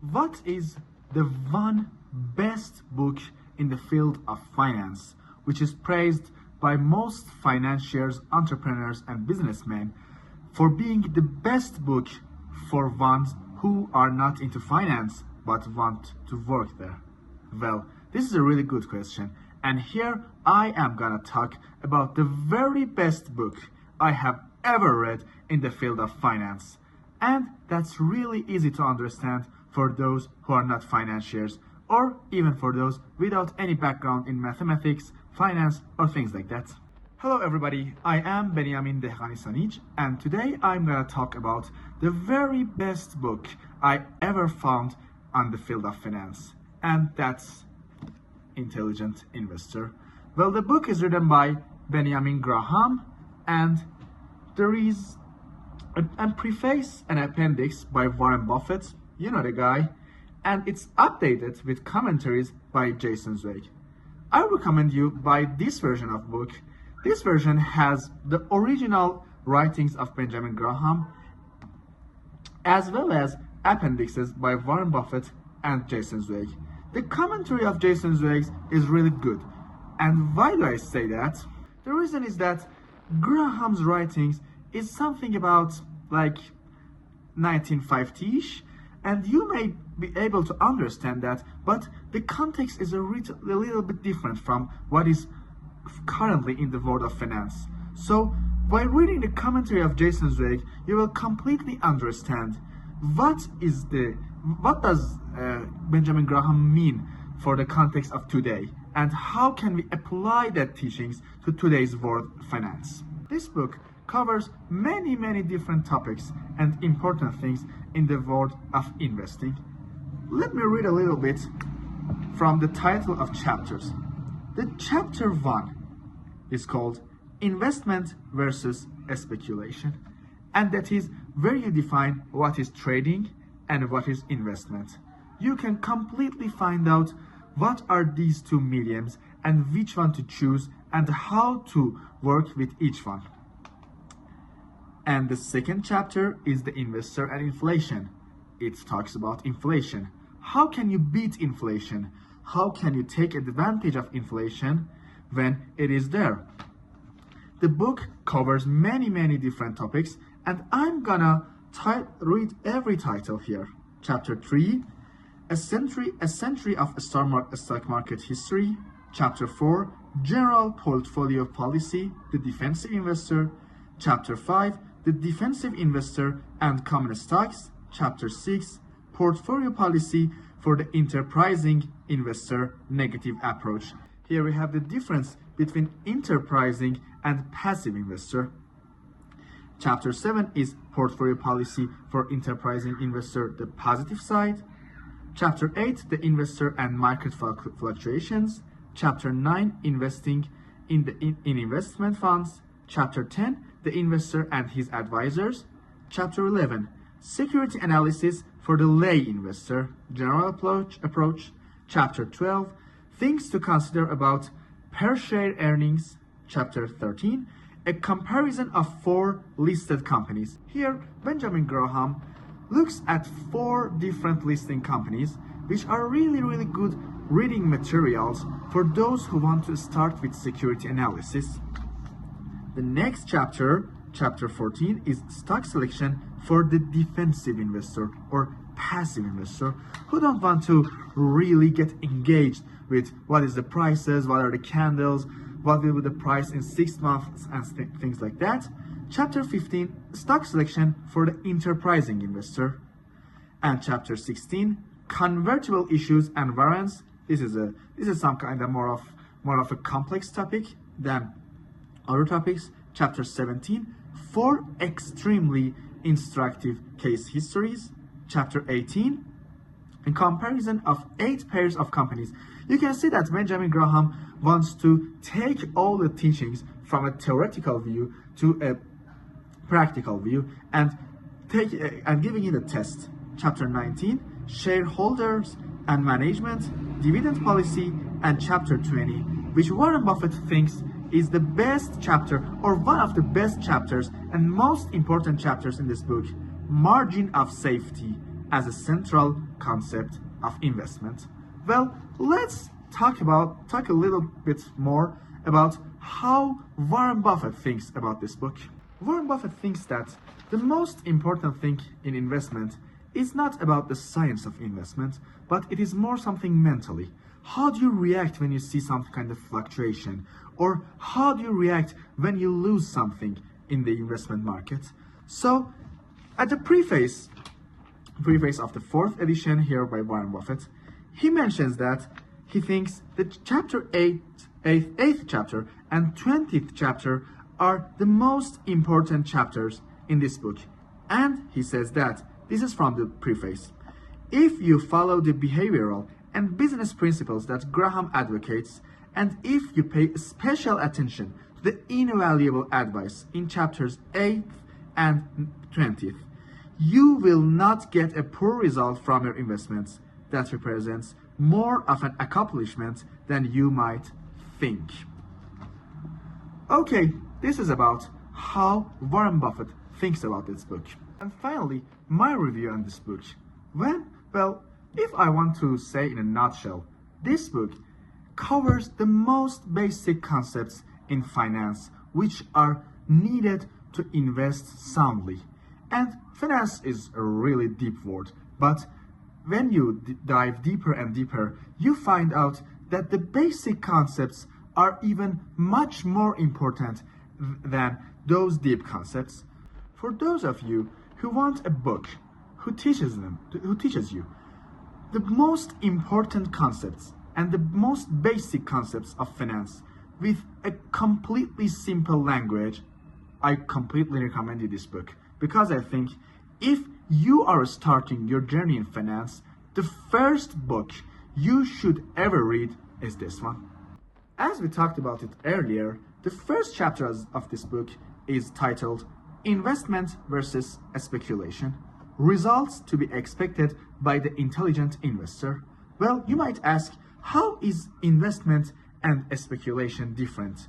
What is the one best book in the field of finance, which is praised by most financiers, entrepreneurs, and businessmen for being the best book for ones who are not into finance but want to work there? Well, this is a really good question, and here I am gonna talk about the very best book I have ever read in the field of finance. And that's really easy to understand for those who are not financiers, or even for those without any background in mathematics, finance, or things like that. Hello everybody, I am Benjamin Dehghani, and today I'm gonna talk about the very best book I ever found on the field of finance, and that's Intelligent Investor. Well, the book is written by Benjamin Graham, and there is a preface and appendix by Warren Buffett, you know the guy, and it's updated with commentaries by Jason Zweig. I recommend you buy this version of book. This version has the original writings of Benjamin Graham as well as appendixes by Warren Buffett and Jason Zweig. The commentary of Jason Zweig is really good. And why do I say that? The reason is that Graham's writings is something about like 1950-ish, and you may be able to understand that, but the context is a little bit different from what is currently in the world of finance. So by reading the commentary of Jason Zweig, you will completely understand what does Benjamin Graham mean for the context of today, and how can we apply that teachings to today's world of finance. This book covers many different topics and important things in the world of investing. Let me read a little bit from the title of chapters. The chapter 1 is called Investment versus Speculation, and that is where you define what is trading and what is investment. You can completely find out what are these two mediums and which one to choose and how to work with each one. And the second chapter is the investor and inflation. It talks about inflation. How can you beat inflation? How can you take advantage of inflation when it is there? The book covers many different topics, and I'm gonna read every title here. Chapter 3, A Century of Stock Market History. Chapter 4, General Portfolio Policy, the Defensive Investor. Chapter 5, The Defensive Investor and Common Stocks. Chapter 6, Portfolio Policy for the Enterprising Investor, Negative Approach. Here we have the difference between enterprising and passive investor. Chapter 7 is Portfolio Policy for Enterprising Investor, the Positive Side. Chapter 8, The Investor and Market Fluctuations. Chapter 9, Investing in Investment Funds. Chapter 10, The Investor and His Advisors. Chapter 11, Security Analysis for the Lay Investor, General Approach. Chapter 12, Things to Consider about Per Share Earnings. Chapter 13, A Comparison of 4 Listed Companies. Here, Benjamin Graham looks at 4 different listing companies, which are really good reading materials for those who want to start with security analysis. The next chapter, chapter 14, is stock selection for the defensive investor or passive investor who don't want to really get engaged with what is the prices, what are the candles, what will be the price in 6 months, and things like that. Chapter 15, stock selection for the enterprising investor. And chapter 16, convertible issues and warrants. This is some kind of more of a complex topic than other topics. Chapter 17, 4 extremely instructive case histories. Chapter 18, a comparison of 8 pairs of companies. You can see that Benjamin Graham wants to take all the teachings from a theoretical view to a practical view and giving it a test. Chapter 19, shareholders and management, dividend policy, and chapter 20, which Warren Buffett thinks is the best chapter or one of the best chapters and most important chapters in this book, margin of safety, as a central concept of investment? Well, let's talk a little bit more about how Warren Buffett thinks about this book. Warren Buffett thinks that the most important thing in investment is not about the science of investment, but it is more something mentally. How do you react when you see some kind of fluctuation? Or how do you react when you lose something in the investment market? So, at the preface of the 4th edition here by Warren Buffett, he mentions that he thinks that chapter 8th chapter and 20th chapter are the most important chapters in this book. And he says that, this is from the preface, if you follow the behavioral and business principles that Graham advocates, and if you pay special attention to the invaluable advice in chapters 8th and 20th, you will not get a poor result from your investments that represents more of an accomplishment than you might think. Okay, this is about how Warren Buffett thinks about this book. And finally, my review on this book. Well, if I want to say in a nutshell, this book covers the most basic concepts in finance which are needed to invest soundly. And finance is a really deep word, but when you dive deeper and deeper, you find out that the basic concepts are even much more important than those deep concepts. For those of you who want a book who teaches you the most important concepts and the most basic concepts of finance with a completely simple language, I completely recommend you this book, because I think if you are starting your journey in finance, the first book you should ever read is this one. As we talked about it earlier, the first chapter of this book is titled Investment versus Speculation, Results to be Expected by the Intelligent Investor. Well, you might ask, how is investment and speculation different?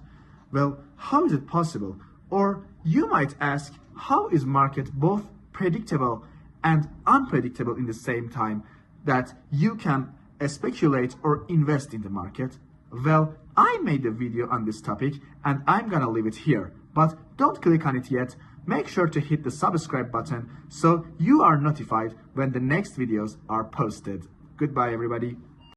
Well, how is it possible? Or you might ask, how is market both predictable and unpredictable in the same time that you can speculate or invest in the market? Well, I made a video on this topic and I'm gonna leave it here, but don't click on it yet. Make sure to hit the subscribe button so you are notified when the next videos are posted. Goodbye, everybody.